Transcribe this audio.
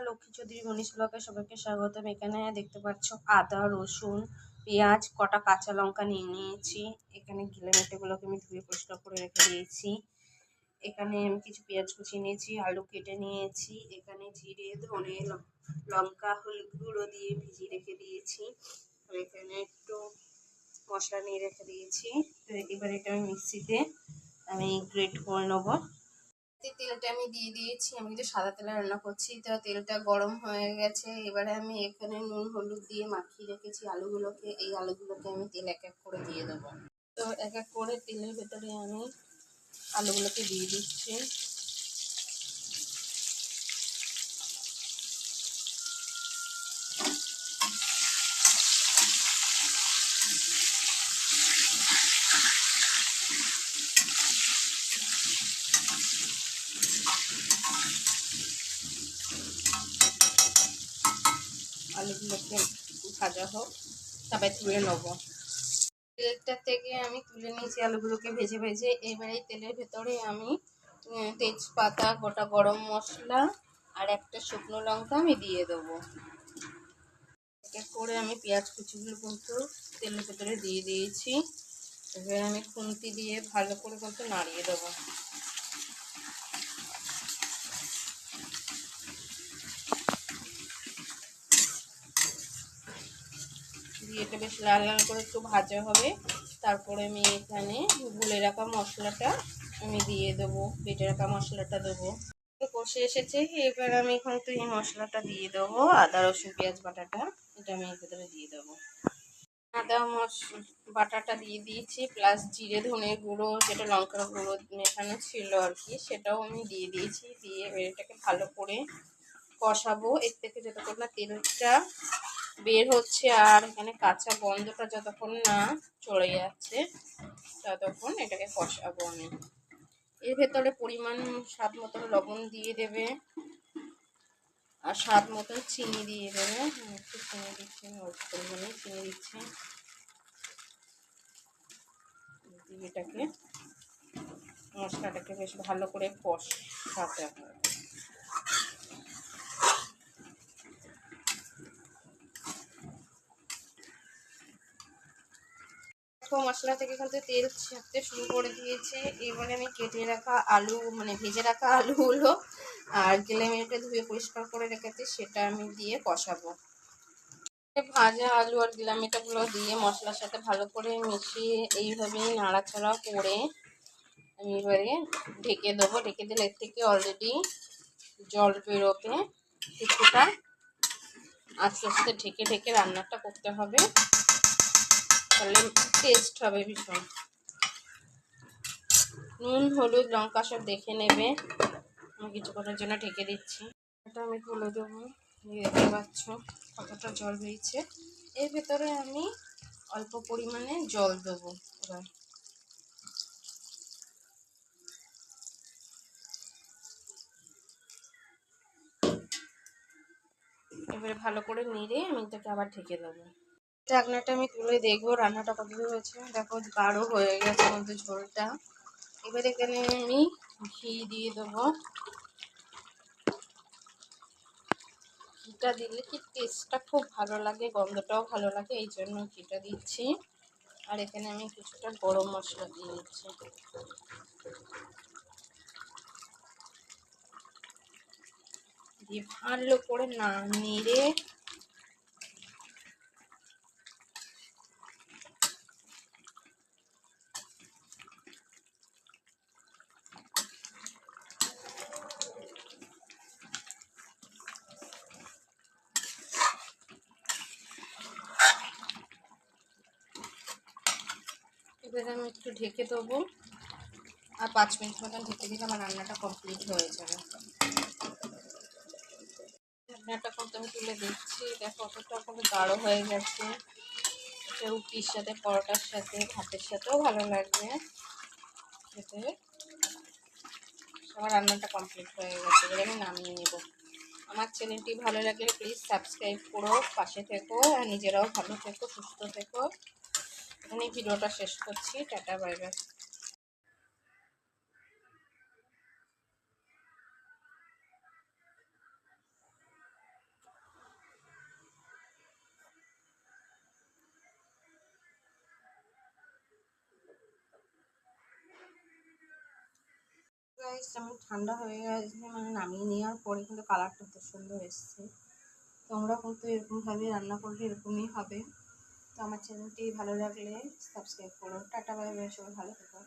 লক্ষ্মী চৌধুরী মনীষ ব্লগে সবাইকে স্বাগতম। এখানে দেখতে পাচ্ছ আদা, রসুন, পেঁয়াজ, কটা কাঁচা লঙ্কা নিয়ে নিয়েছি। এখানে গিলে মেটেগুলোকে আমি ধুয়ে পরিষ্কার করে রেখে দিয়েছি। এখানে আমি কিছু পেঁয়াজ কুচি নিয়েছি, আলু কেটে নিয়েছি। এখানে জিরে, ধনে, লঙ্কা, হলুদ গুঁড়ো দিয়ে ভিজিয়ে রেখে দিয়েছি। আর এখানে একটু মশলা নিয়ে রেখে দিয়েছি। তো এবার এটা আমি মিক্সিতে গ্রেট করে নেবো। তেলটা আমি দিয়ে দিয়েছি। আমি কিন্তু সাদা তেলে রান্না করছি। তো তেলটা গরম হয়ে গেছে। এবারে আমি এখানে নুন হলুদ দিয়ে মাখিয়ে রেখেছি আলুগুলোকে। এই আলুগুলোকে আমি তেল এক এক করে দিয়ে দেবো। তো এক এক করে তেলের ভেতরে আমি আলুগুলোকে দিয়ে দিচ্ছি। আলুগুলোকে ভাজা হোক, তারপরে তুলে নেবো। তেলটা থেকে আমি তুলে নিয়েছি আলুগুলোকে ভেজে ভেজে। এবার এই তেলের ভেতরে আমি তেজপাতা, গোটা গরম মশলা আর একটা শুকনো লঙ্কা আমি দিয়ে দেবো। এক এক করে আমি পেঁয়াজ কুচিগুলো কিন্তু তেলের ভেতরে দিয়ে দিয়েছি। এবার আমি খুন্তি দিয়ে ভালো করে কিন্তু নাড়িয়ে দেবো। দিয়ে এটা বেশ লাল লাল করে একটু ভাজা হবে। তারপরে আমি এখানে গুলে রাখা মশলাটা আমি দিয়ে দেবো, বেটে রাখা মশলাটা দেবো। কষে এসেছে। এবার আমি কিন্তু এই মশলাটা দিয়ে দেবো, আদা রসুন পেঁয়াজ বাটাটা। এটা আমি এর ভেতরে দিয়ে দেবো। আদা বাটাটা দিয়ে দিয়েছি, প্লাস জিরে ধনে গুঁড়ো, যেটা লঙ্কার গুঁড়ো মেশানো ছিল আর কি, সেটাও আমি দিয়ে দিয়েছি। দিয়ে এটাকে ভালো করে কষাবো। এর থেকে যতক্ষণ না তেলটা বের হচ্ছে আর এখানে কাঁচা গন্ধটা যতক্ষণ না চলে যাচ্ছে, ততক্ষণ এটাকে কষাবো আমি। এর ভেতরে পরিমাণ স্বাদ মতন লবণ দিয়ে দেবে আর স্বাদ মতন চিনি দিয়ে দেবে। একটু চিনি দিচ্ছি, অল্প পরিমাণে চিনি দিচ্ছি। এটাকে মশলাটাকে বেশ ভালো করে কষাতে হবে। মশলা থেকে কিন্তু তেল ছাড়তে শুরু করে দিয়েছে। এবারে আমি কেটে রাখা আলু, ভেজে রাখা আলুগুলো আর গেলে মেটে ধুয়ে পরিষ্কার করে রেখেছি, সেটা আমি দিয়ে কষাবো। ভাজা আলু আর গিলামেটাগুলো দিয়ে মশলার সাথে ভালো করে মিশিয়ে এইভাবেই নাড়াচাড়া করে আমি এবারে ঢেকে দেবো। ঢেকে দিলে এর থেকে অলরেডি জল বেরোবে কিছুটা। আস্তে আস্তে ঢেকে ঢেকে রান্নাটা করতে হবে, তাহলে টেস্ট হবে ভীষণ। নুন হলুদ লঙ্কা সব দেখে নেবে। আমি কিছুক্ষণের জন্য ঢেকে দিচ্ছি। এটা আমি তুলে দেবো। দেখতে পাচ্ছ কতটা জল বেরিয়েছে। এর ভেতরে আমি অল্প পরিমাণে জল দেবো। এবারে ভালো করে নেড়ে আমি এটাকে আবার ঢেকে দেবো। ঢাকনাটা আমি তুলে দেখবো রান্নাটা কতদূর হয়েছে। দেখো গাঢ় হয়ে গেছে মধ্যে ঝোলটা। এবার এখানে আমি ঘি দিয়ে দেবো। ঘিটা দিলে কি টেস্টটা খুব ভালো লাগে, গন্ধটাও ভালো লাগে, এই জন্য ঘিটা দিচ্ছি। আর এখানে আমি কিছুটা গরম মশলা দিয়ে দিচ্ছি। দিয়ে ভালো করে নেড়ে এবারে আমি একটু ঢেকে দেবো। আর 5 মিনিট মতন ঢেকে দিলে আমার রান্নাটা কমপ্লিট হয়ে যাবে। রান্নাটা করতে আমি তুলে দিচ্ছি। দেখো কতটা করে গাঢ় হয়ে গেছে। এটা রুটির সাথে, পরোটার সাথে, ভাতের সাথেও ভালো লাগবে খেতে। আমার রান্নাটা কমপ্লিট হয়ে গেছে। এবারে আমি নামিয়ে নেব। আমার চ্যানেলটি ভালো লাগলে প্লিজ সাবস্ক্রাইব করো, পাশে থেকো, আর নিজেরাও ভালো থেকো, সুস্থ থেকো। এখানে ভিডিওটা শেষ করছি। Tata bye bye. গাইস আমি ঠান্ডা হয়ে গেছে, মানে নামিয়ে নেওয়ার পরে কিন্তু কালারটা খুব সুন্দর এসছে। তোমরা কিন্তু এরকমভাবে রান্না করলে এরকমই হবে। তো আমার চ্যানেলটি ভালো লাগলে সাবস্ক্রাইব করো। টাটা বাই বাই, সবাই ভালো থেকো।